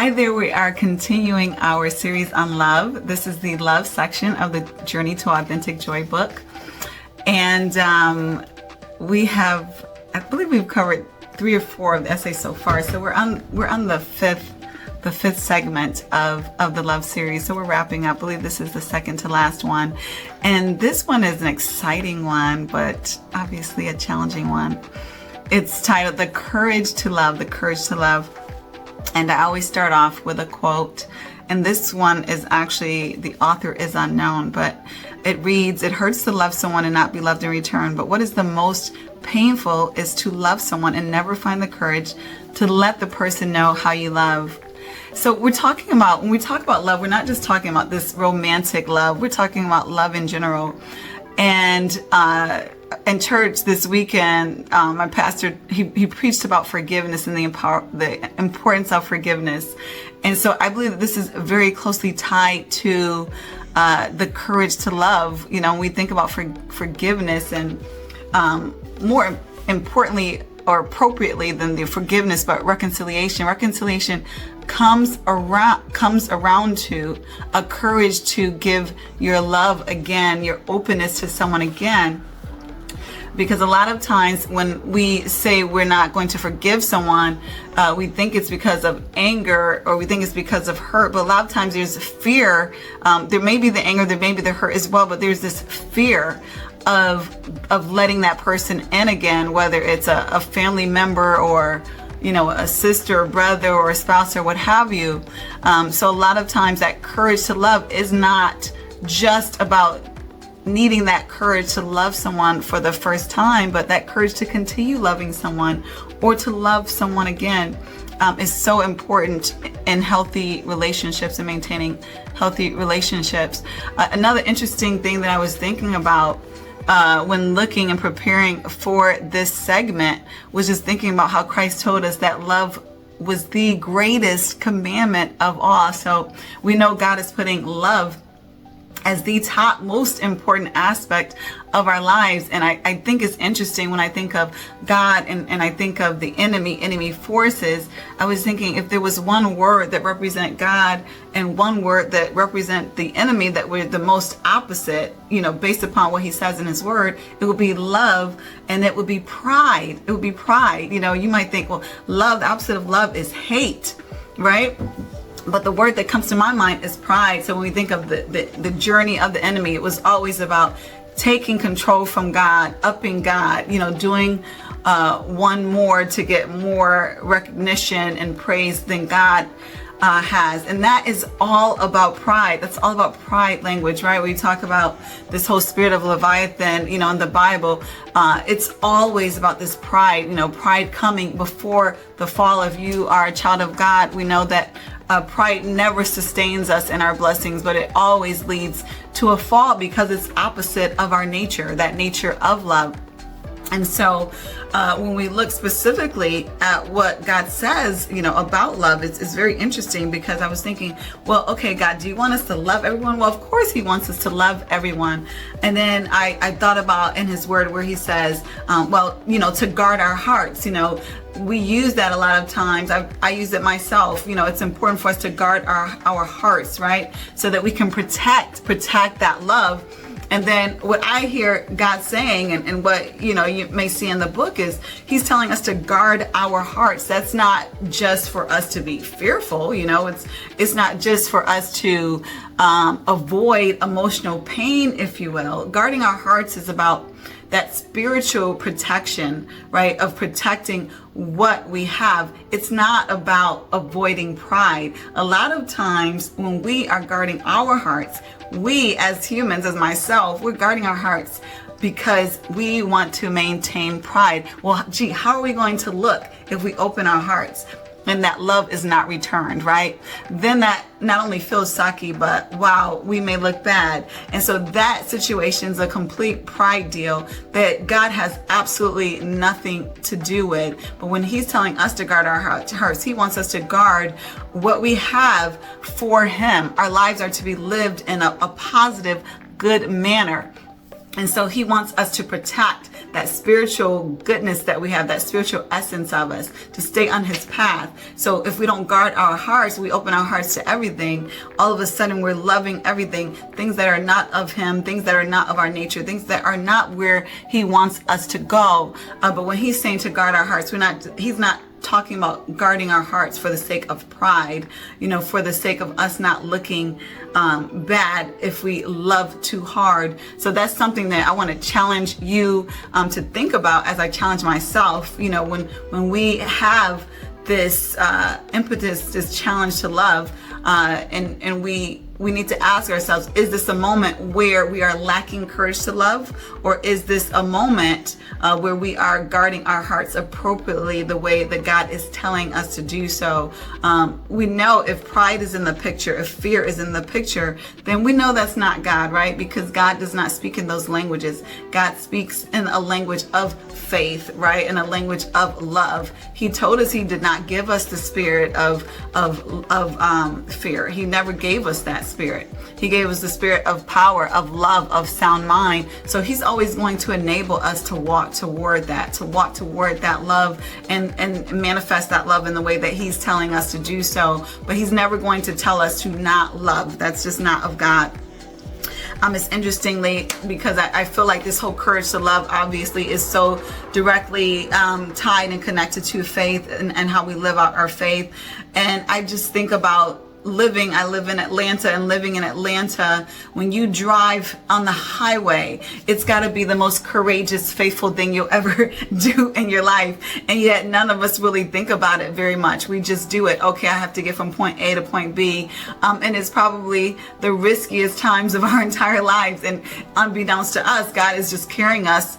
Hi there, we are continuing our series on love. This is the love section of the Journey to Authentic Joy book. And I believe we've covered 3 or 4 of the essays so far. So we're on the fifth segment of the love series. So we're wrapping up. I believe this is the second to last one. And this one is an exciting one, but obviously a challenging one. It's titled The Courage to Love, The Courage to Love. And I always start off with a quote. And this one is actually, the author is unknown, but it reads, "It hurts to love someone and not be loved in return. But what is the most painful is to love someone and never find the courage to let the person know how you love." So when we talk about love, we're not just talking about this romantic love. We're talking about love in general. And in church this weekend, my pastor, he preached about forgiveness and the importance of forgiveness. And so I believe that this is very closely tied to the courage to love. You know, when we think about forgiveness, and more importantly or appropriately than the forgiveness, but reconciliation. Reconciliation comes around to a courage to give your love again, your openness to someone again. Because a lot of times when we say we're not going to forgive someone, we think it's because of anger, or we think it's because of hurt. But a lot of times there's fear. There may be the anger, there may be the hurt as well, but there's this fear of letting that person in again, whether it's a family member or, you know, a sister or brother or a spouse or what have you. So a lot of times that courage to love is not just about needing that courage to love someone for the first time, but that courage to continue loving someone or to love someone again is so important in healthy relationships and maintaining healthy relationships. Another interesting thing that I was thinking about when looking and preparing for this segment was just thinking about how Christ told us that love was the greatest commandment of all. So we know God is putting love as the top most important aspect of our lives. And I think it's interesting when I think of God and I think of the enemy forces. I was thinking, if there was one word that represent God and one word that represent the enemy that were the most opposite, you know, based upon what he says in his word, it would be love, and it would be pride. It would be pride. You know, you might think, well, love, the opposite of love is hate, right? But the word that comes to my mind is pride. So when we think of the journey of the enemy, it was always about taking control from God, upping God, you know, doing one more to get more recognition and praise than God has. And that is all about pride. That's all about pride language, right? We talk about this whole spirit of Leviathan, you know, in the Bible. It's always about this pride, you know, pride coming before the fall. If you are a child of God, we know that pride never sustains us in our blessings, but it always leads to a fall because it's opposite of our nature, that nature of love. And so when we look specifically at what God says, you know, about love, it's very interesting, because I was thinking, well, okay, God, do you want us to love everyone? Well, of course he wants us to love everyone. And then I thought about in his word where he says, well, you know, to guard our hearts. You know, we use that a lot of times. I use it myself. You know, it's important for us to guard our hearts, right? So that we can protect that love. And then what I hear God saying, and what, you know, you may see in the book, is he's telling us to guard our hearts. That's not just for us to be fearful. You know, it's not just for us to avoid emotional pain, if you will. Guarding our hearts is about that spiritual protection, right? Of protecting what we have. It's not about avoiding pride. A lot of times when we are guarding our hearts, we as humans, as myself, we're guarding our hearts because we want to maintain pride. Well, gee, how are we going to look if we open our hearts and that love is not returned, right? Then that not only feels sucky, but wow, we may look bad. And so that situation is a complete pride deal that God has absolutely nothing to do with. But when he's telling us to guard our hearts, he wants us to guard what we have for him. Our lives are to be lived in a positive, good manner. And so he wants us to protect that spiritual goodness that we have, that spiritual essence of us, to stay on his path. So if we don't guard our hearts, we open our hearts to everything, all of a sudden we're loving everything, things that are not of him, things that are not of our nature, things that are not where he wants us to go. But when he's saying to guard our hearts, he's not talking about guarding our hearts for the sake of pride, for the sake of us not looking bad if we love too hard. So that's something that I want to challenge you to think about, as I challenge myself. When we have this impetus, this challenge to love, and we need to ask ourselves, is this a moment where we are lacking courage to love? Or is this a moment where we are guarding our hearts appropriately the way that God is telling us to do so? We know if pride is in the picture, if fear is in the picture, then we know that's not God, right? Because God does not speak in those languages. God speaks in a language of faith, right? In a language of love. He told us he did not give us the spirit of fear. He never gave us that spirit. He gave us the spirit of power, of love, of sound mind. So he's always going to enable us to walk toward that love and manifest that love in the way that he's telling us to do so. But he's never going to tell us to not love. That's just not of God. It's interestingly, because I feel like this whole courage to love obviously is so directly tied and connected to faith and how we live out our faith. And I just think about I live in Atlanta, and living in Atlanta, when you drive on the highway, it's got to be the most courageous, faithful thing you'll ever do in your life. And yet none of us really think about it very much. We just do it. Okay, I have to get from point A to point B. And it's probably the riskiest times of our entire lives. And unbeknownst to us, God is just carrying us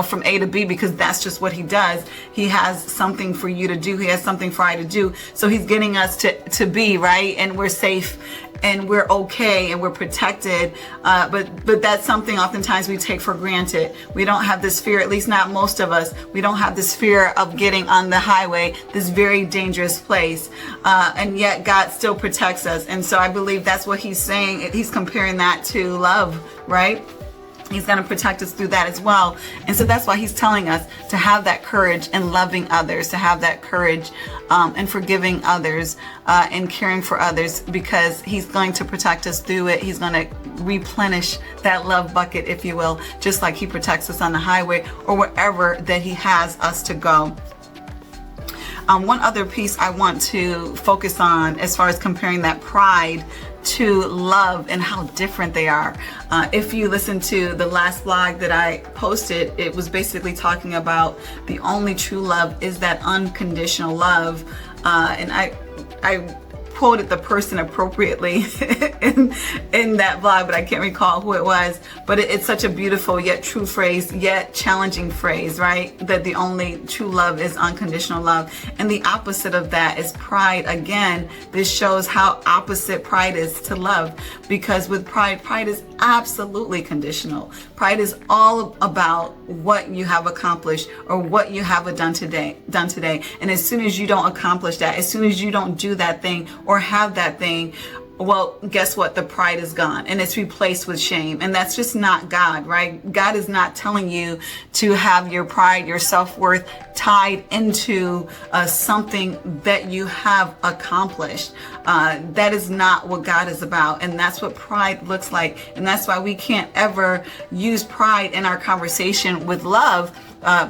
from A to B, because that's just what he does. He has something for you to do. He has something for I to do. So he's getting us to B, right? And we're safe and we're okay and we're protected. But that's something oftentimes we take for granted. We don't have this fear, at least not most of us. We don't have this fear of getting on the highway, this very dangerous place. And yet God still protects us. And so I believe that's what he's saying. He's comparing that to love, right? He's going to protect us through that as well. And so that's why he's telling us to have that courage in loving others, to have that courage in forgiving others, and caring for others, because he's going to protect us through it. He's going to replenish that love bucket, if you will, just like he protects us on the highway or wherever that he has us to go. One other piece I want to focus on as far as comparing that pride to love and how different they are. If you listen to the last blog that I posted, it was basically talking about the only true love is that unconditional love. And I quoted the person appropriately in that blog, but I can't recall who it was. But it's such a beautiful yet true phrase, yet challenging phrase, right? That the only true love is unconditional love. And the opposite of that is pride. Again, this shows how opposite pride is to love, because with pride is absolutely conditional. Pride is all about what you have accomplished or what you have done today. And as soon as you don't accomplish that, as soon as you don't do that thing or have that thing, well, guess what? The pride is gone and it's replaced with shame. And that's just not God, right? God is not telling you to have your pride, your self-worth tied into something that you have accomplished. That is not what God is about. And that's what pride looks like. And that's why we can't ever use pride in our conversation with love,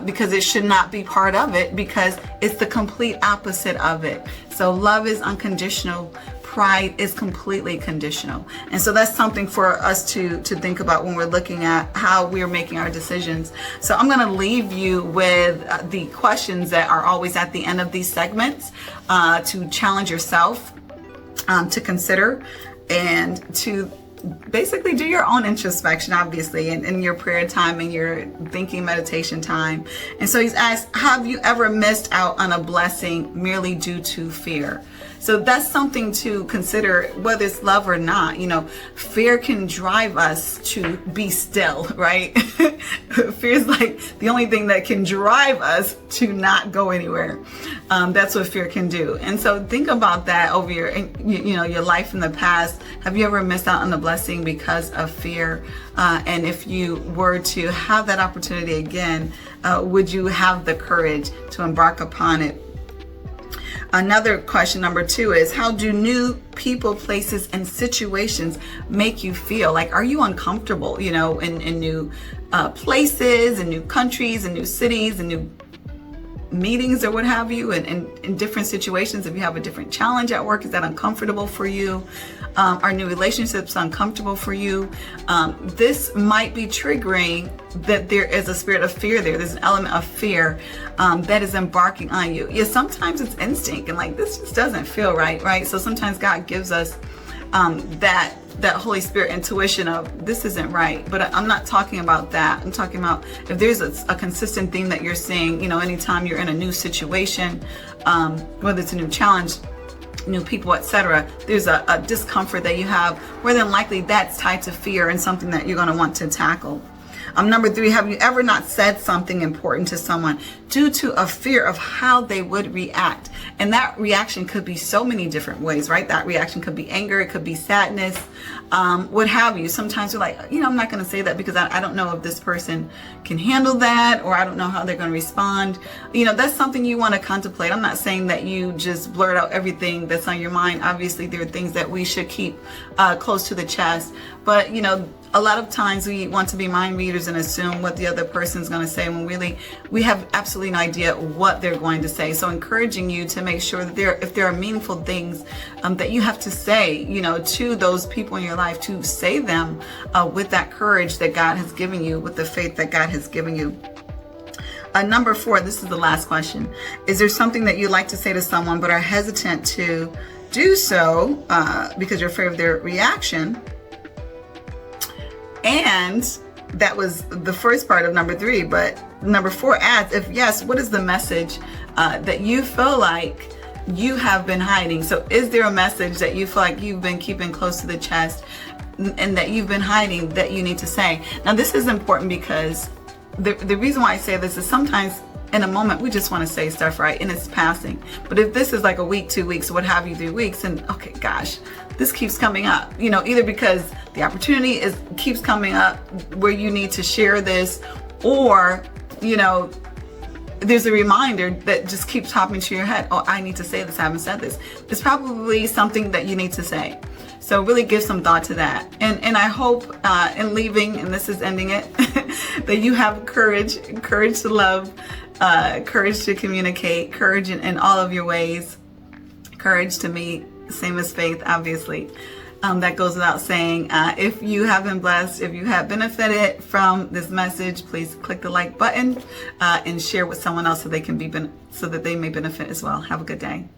because it should not be part of it, because it's the complete opposite of it. So love is unconditional. Pride is completely conditional. And so that's something for us to think about when we're looking at how we're making our decisions. So I'm going to leave you with the questions that are always at the end of these segments, to challenge yourself, to consider, and to basically do your own introspection, obviously, in your prayer time and your thinking meditation time. And so he's asked, have you ever missed out on a blessing merely due to fear? So that's something to consider, whether it's love or not. Fear can drive us to be still, right? Fear is like the only thing that can drive us to not go anywhere. That's what fear can do. And so think about that over your life in the past. Have you ever missed out on the blessing because of fear? And if you were to have that opportunity again, would you have the courage to embark upon it? Another question, number 2, is how do new people, places, and situations make you feel? Like, are you uncomfortable, in new places, and new countries, and new cities, and new meetings or what have you, and in different situations? If you have a different challenge at work, is that uncomfortable for you? Are new relationships uncomfortable for you? This might be triggering that there is a spirit of fear there. There's an element of fear that is embarking on you. Yeah, sometimes it's instinct and like, this just doesn't feel right? So sometimes God gives us that Holy Spirit intuition of this isn't right. But I'm not talking about that. I'm talking about if there's a consistent theme that you're seeing, anytime you're in a new situation, whether it's a new challenge, new people, etc., there's a discomfort that you have, more than likely that's tied to fear and something that you're going to want to tackle. Number 3, have you ever not said something important to someone due to a fear of how they would react? And that reaction could be so many different ways, right? That reaction could be anger, it could be sadness, what have you. Sometimes you're like, I'm not going to say that because I don't know if this person can handle that, or I don't know how they're going to respond. That's something you want to contemplate. I'm not saying that you just blurt out everything that's on your mind. Obviously, there are things that we should keep close to the chest. But, a lot of times we want to be mind readers and assume what the other person's going to say when really we have absolutely no idea what they're going to say. So encouraging you to make sure that if there are meaningful things that you have to say, to those people in your life, to say them with that courage that God has given you, with the faith that God has given you. Number 4, this is the last question. Is there something that you'd like to say to someone but are hesitant to do so because you're afraid of their reaction? And that was the first part of number 3, but number 4 adds, if yes, what is the message that you feel like you have been hiding? So is there a message that you feel like you've been keeping close to the chest and that you've been hiding that you need to say? Now, this is important because the reason why I say this is sometimes in a moment we just want to say stuff, right? And it's passing. But if this is like a week, 2 weeks, what have you, 3 weeks, and okay, gosh, this keeps coming up, either because the opportunity keeps coming up where you need to share this, or, there's a reminder that just keeps popping to your head. Oh, I need to say this. I haven't said this. It's probably something that you need to say. So really give some thought to that. And I hope in leaving, and this is ending it, that you have courage to love, courage to communicate, courage in all of your ways, courage to meet, same as faith, obviously. That goes without saying. If you have been blessed, if you have benefited from this message, please click the like button and share with someone else so that they may benefit as well. Have a good day.